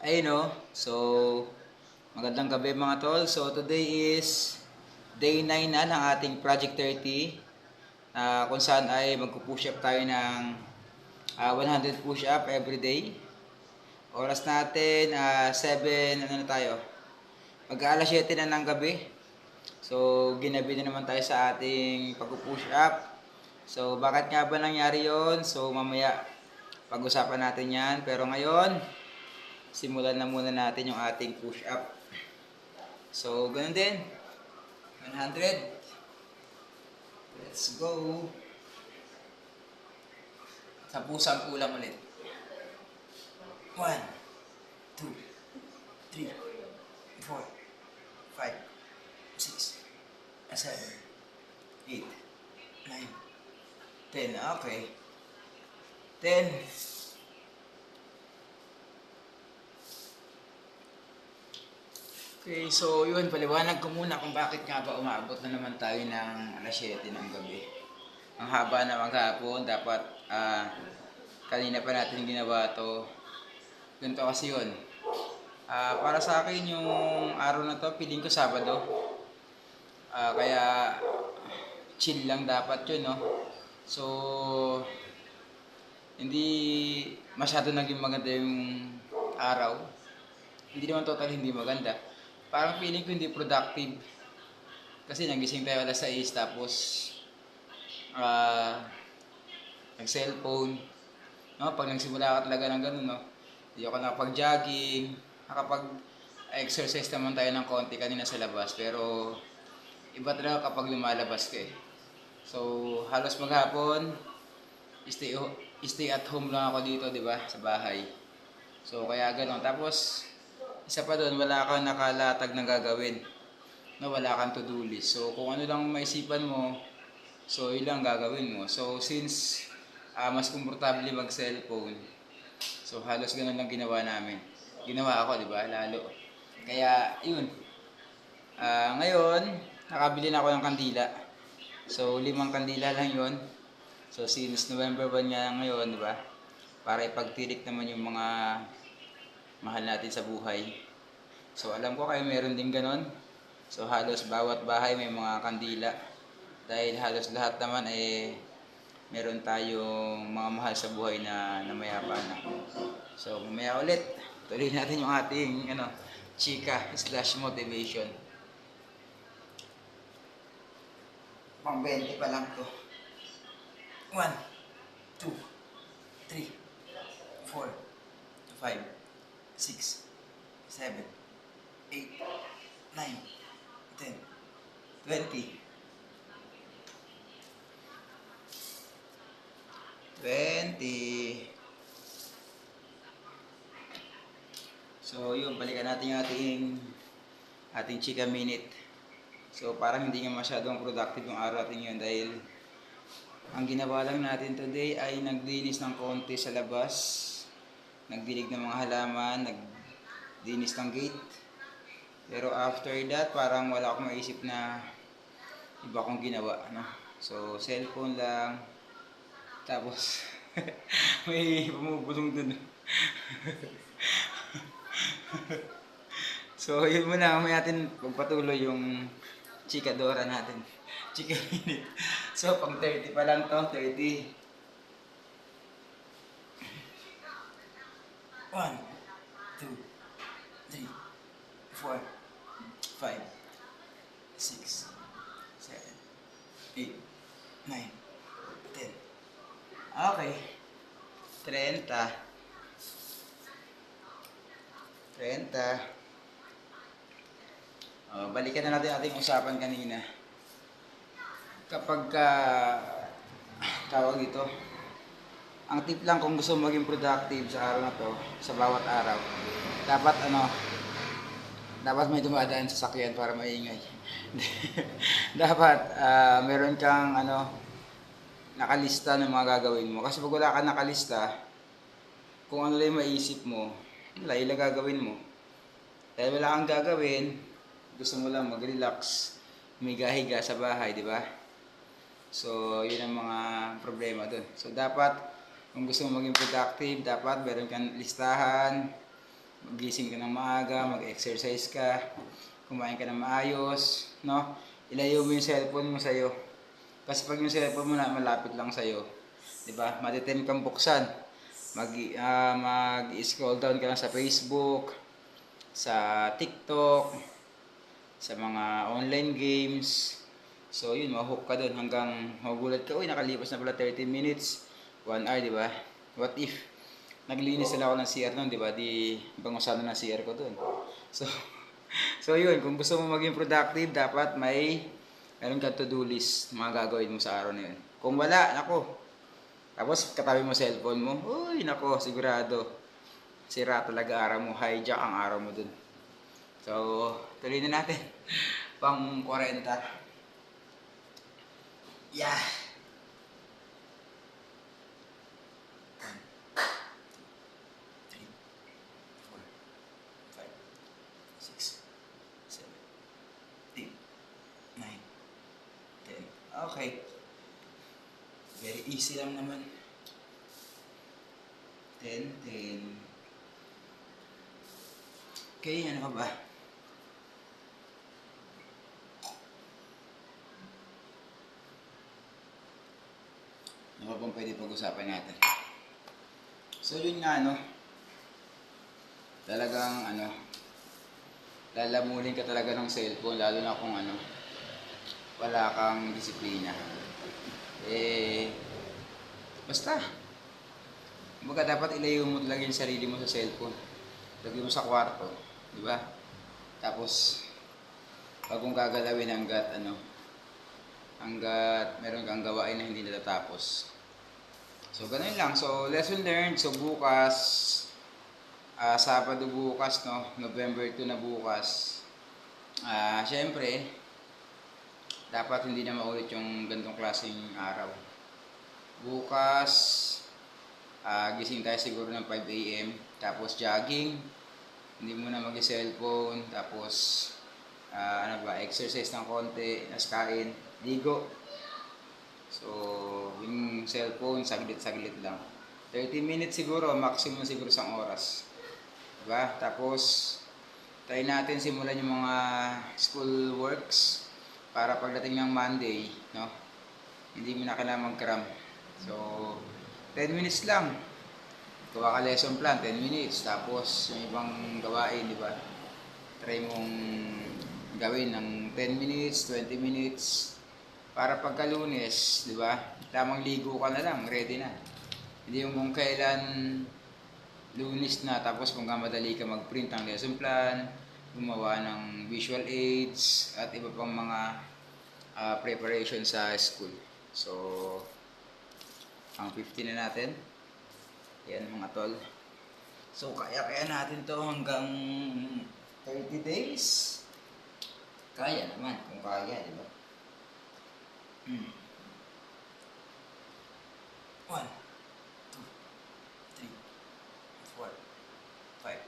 Ayun no. So, magandang gabi mga tol. So, today is day 9 na ng ating Project 30. Kung saan ay magpo-push up tayo ng 100 push up every day. Oras natin 7, ano na tayo? Mag-aalas 7 na ng gabi. So, ginabi na naman tayo sa ating pag-push up. So, bakit nga ba nangyari yon? So, mamaya pag-usapan natin yan. Pero ngayon, simulan na muna natin yung ating push up. So, ganun din. 100. Let's go. Sa pusang kulang ulit. 1, 2, 3, 4, 5, 6, 7, 8, 9, 10. Okay. 10. Okay, so yun, paliwanag ko muna kung bakit nga ba umaabot na naman tayo ng alas 7 ng gabi. Ang haba na maghapon, dapat kanina pa natin ginawa to. Ganito kasi yun. Para sa akin yung araw na to, piling ko Sabado. Kaya chill lang dapat yun, no? So, hindi masyado naging maganda yung araw. Hindi naman totally hindi maganda. Parang feeling ko hindi productive. Kasi nagising tayo alas 6 tapos ah nag-cellphone. No? Pag nagsimula ka talaga ng ganun, no? Hindi ako nakapag-jogging, nakapag-exercise naman tayo ng konti kanina sa labas. Pero iba talaga kapag lumalabas ka eh. So, halos maghapon, stay, stay at home lang ako dito, di ba? Sa bahay. So, kaya ganun. Tapos, isa pa doon, wala kang nakalatag na gagawin. No, wala kang to-do list. So, kung ano lang maisipan mo, so, yun lang gagawin mo. So, since mas komportable mag-cellphone, so, halos ganun lang ginawa namin. Ginawa ako, di ba? Lalo. Kaya, yun. Ngayon, nakabili na ako ng kandila. So, 5 kandila lang yun. So, since November 1 nga ngayon, di ba? Para ipagtirik naman yung mga mahal natin sa buhay. So, alam ko kayo meron din ganon. So, halos bawat bahay may mga kandila. Dahil halos lahat naman meron tayong mga mahal sa buhay na namayapa na. So, mamaya ulit, tuloy natin yung ating chika / motivation. Pang 20 pa lang to. 1, 2, 3, 4, 5, 6, 7, 8, 9, 10, 20. 20. So, yun, balikan natin yung ating chika minute. So, parang hindi nga masyadong productive yung araw natin yun dahil ang ginawa lang natin today ay naglinis ng konti sa labas, nagdilig ng mga halaman, nagdinis ng gate. Pero after that, parang wala akong maisip na iba kong ginawa. No? So, cellphone lang. Tapos, may bumubulong dun. So, yun muna. May natin pagpatuloy yung chikadora natin. Chika minute. So, pang 30 pa lang to. 30. 1, 2, 3, 4, 5, 6, 7, 8, 9, 10. Okay. 30. 30. Balikan na natin ating usapan kanina. Kapag tawag ito, ang tip lang kung gusto maging productive sa araw na to, sa bawat araw, dapat dapat may dumadaan sa sakyan para maingay. Dapat meron kang nakalista ng mga gagawin mo. Kasi pag wala kang nakalista, kung ano lang maisip mo, wala ilang gagawin mo. Dahil wala kang gagawin, gusto mo lang mag-relax, humiga-higa sa bahay, di ba? So, yun ang mga problema dun. So, dapat, kung gusto mo maging productive, dapat meron kang listahan, Magising ka ng maaga, mag-exercise ka, kumain ka ng maayos, no? Ilayo mo yung cellphone mo sa'yo. Kasi pag yung cellphone mo na malapit lang sa'yo, di ba? Matitim kang buksan. Mag-scroll down ka lang sa Facebook, sa TikTok, sa mga online games. So yun, mahook ka doon hanggang magulat ka, uy, nakalipas na pala 30 minutes, 1 hour, di ba? What if naglinis sila ako ng CR noon, di ba? Di bangusan na ng CR ko doon. So, so yun, kung gusto mo maging productive, dapat meron kang to-do list, mga gagawin mo sa araw na yun. Kung wala, nako, tapos katabi mo cellphone mo, uy, nako, sigurado, sira talaga araw mo, hijack ang araw mo dun. So, tuloy na natin. Pang 40. Yeah. 3, 4, 5, 6, 7, 8, 9, 10. Okay. Very easy lang naman. 10, 10. Okay, ano ka ba? Ano ba bang pwede pag-usapan natin? So yun nga, no? Talagang, lalamunin ka talaga ng cellphone, lalo na kung wala kang disiplina. Basta. Kumbaga dapat ilayo mo talaga yung sarili mo sa cellphone. Lagyan mo sa kwarto, di ba? Tapos, wag mong gagalawin hanggat meron kang gawain na hindi natatapos. So, ganun lang. So, lesson learned. So, bukas, Sabado bukas, no? November 2 na bukas. Syempre, dapat hindi na maulit yung ganitong klaseng araw. Bukas, gising tayo siguro ng 5 a.m. Tapos jogging, hindi mo na mag-cellphone. Tapos, exercise ng konti, nas kain, ligo. So, yung cellphone, saglit-saglit lang. 30 minutes siguro, maximum siguro 1 oras. Diba? Tapos, try natin simulan yung mga school works para pagdating ng Monday, no? Hindi mo na kailangan mag-cram. So, 10 minutes lang. Gawa ka lesson plan, 10 minutes. Tapos, yung ibang gawain, di ba? Try mong gawin ng 10 minutes, 20 minutes. Para pagka Lunes, di ba? Tamang ligo ka na lang, ready na. Hindi yung kung kailan Lunes na, tapos kung madali ka mag-print ang lesson plan, gumawa ng visual aids, at iba pang mga preparation sa school. So, ang 15 na natin. Yan mga tol. So, kaya natin to hanggang 30 days. Kaya naman, kung kaya, di ba? 1, 2, 3, 4, 5,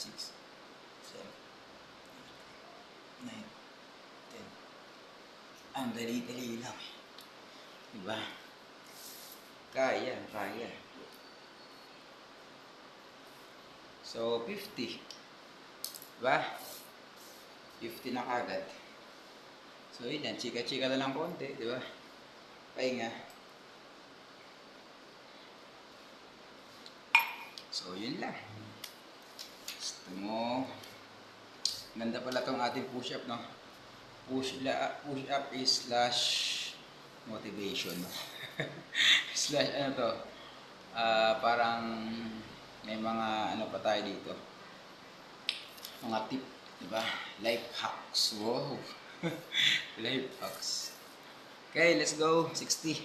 6, 7, 8, 9, 10. Ang dali-dali lang. Diba? Kaya. So, 50. Diba? 50 na kagad. So, yun yan. Chika-chika na lang konti. Diba? Pahinga. So, yun lang. Gusto mo. Ganda pala tong ating push-up, no? Push-up is / motivation. / parang may mga pa tayo dito. Mga tip, di ba? Life hacks. Wow. Life hacks. Okay, let's go. 60.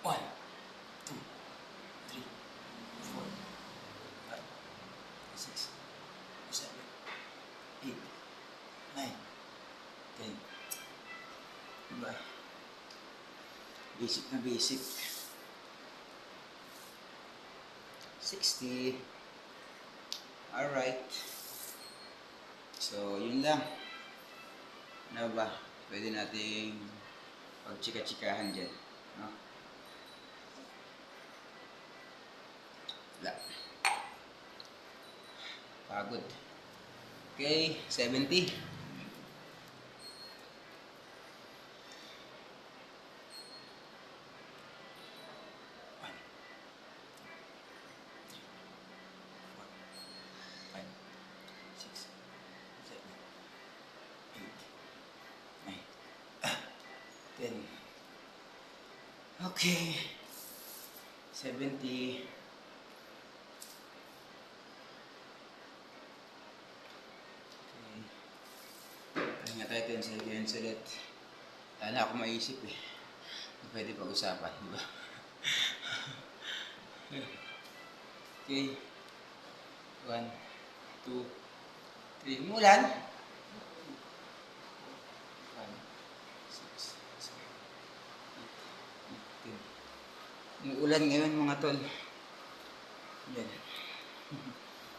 1, 2, 3, 4, 5, 6, 7, 8, 9, 10. Diba? Basic na basic. 60. Alright. So, yun lang. Ano ba? Pwede nating pagchika-chikahan dyan. No? Wala. Pagod. Okay, 70. Five, six, seven, eight, nine, 10. Okay. 70. Pahinga tayo 10 seconds ulit. Wala ako maisip eh. Hindi pwede pag-usapan, di ba? Okay. 1, 2, 3. Umulan. 5, 6, 7, 8, 10. Umuulan ngayon mga tol. Yan.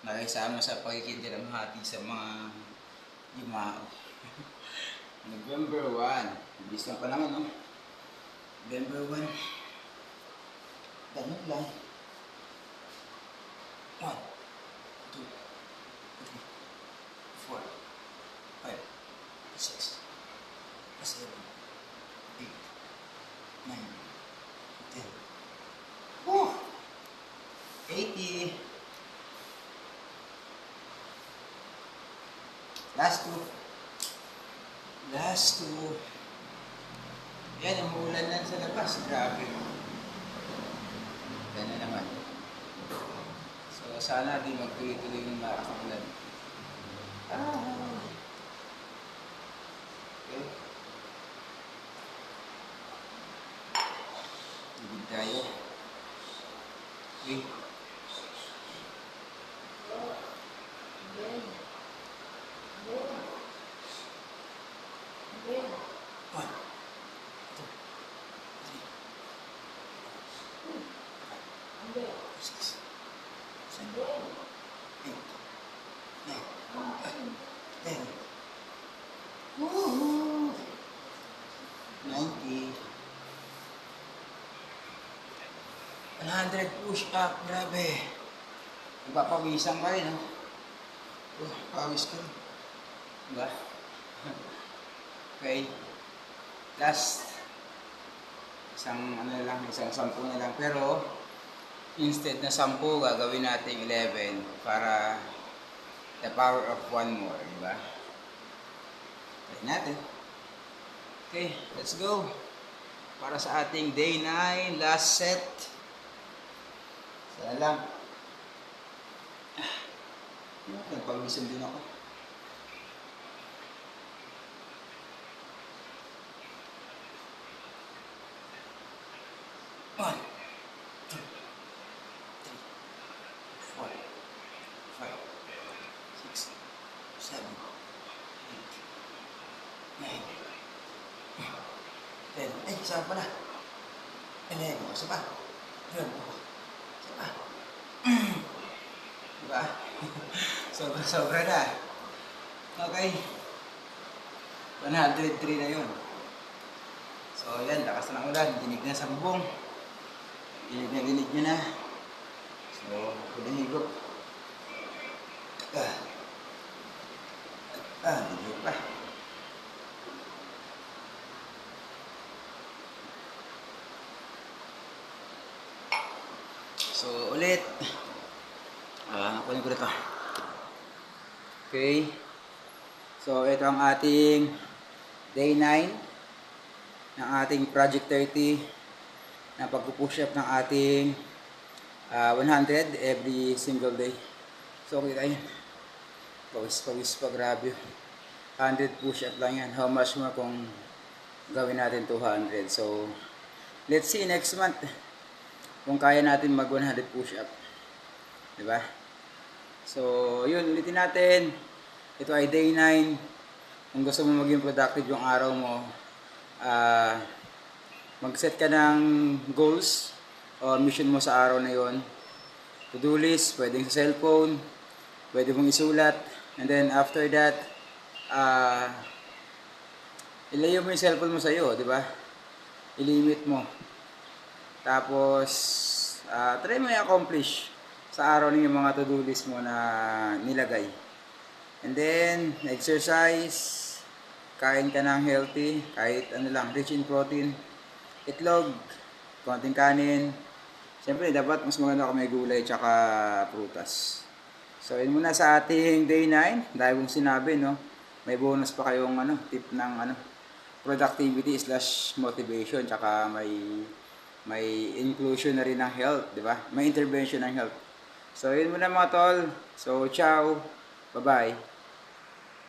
Nakisama sa pakikidalamhati sa mga yumao. November 1. Ibis lang pa naman, no? November 1. Ganun lang. 1, 2, 3, 4, 5, 6, 7, 8, 9, 10. Woo! 80. Last 2. Last 2. Yan, umuulan lang sa labas. Grabe. Yan na naman. So, sana di magtuloy-tuloy yung makakamulan. Okay. Tubig tayo. Okay. Six, seven, 8, 9, 10. Woohoo! 90. 100 push up. Grabe. Nagpapawisan ka rin, no? Oh, pawis ko. Diba? Okay. Last. Isang 10 na lang. Pero, instead na 10, gagawin natin 11 para the power of 1 more, di ba? Try natin. Okay, let's go. Para sa ating day 9, last set. Sana lang. Nagpawisan din ako. One. 4, 5, 6, 7, 8, 9, 10. Ay, saan pa na? 11. Isa pa. Yun. Isa pa. Diba? Sobra na. Okay. 103 na yun. So, yan. Lakas na ng ulan. Dinig na sa bubong. Dinig nyo na. So, pwede higop. Higop pa. So, ulit. Kunin ko dito. Okay. So, ito ang ating day 9 ng ating Project 30 na pag-push up ng ating 100 every single day. So, okay tayo. Pawis pa, grabe. 100 push up lang yan. How much more kung gawin natin 200. So, let's see next month kung kaya natin mag 100 push up. Diba? So, yun, ulitin natin. Ito ay day 9. Kung gusto mo maging productive yung araw mo, mag-set ka ng goals o mission mo sa araw na yon. To-do list, pwedeng sa cellphone, pwede mong isulat. And then after that, ilayo mo yung cellphone mo sa iyo, di ba? I-limit mo. Tapos, try mo i-accomplish sa araw ng mga to-do list mo na nilagay. And then, exercise, kain ka ng healthy, kahit ano lang, rich in protein, itlog, konting kanin. Siyempre, dapat mas maganda kung may gulay tsaka prutas. So, yun muna sa ating day 9. Dahil kong sinabi, no, may bonus pa kayong tip ng productivity slash motivation tsaka may inclusion na rin ng health, di ba? May intervention ng health. So, yun muna mga tol. So, ciao. Bye-bye.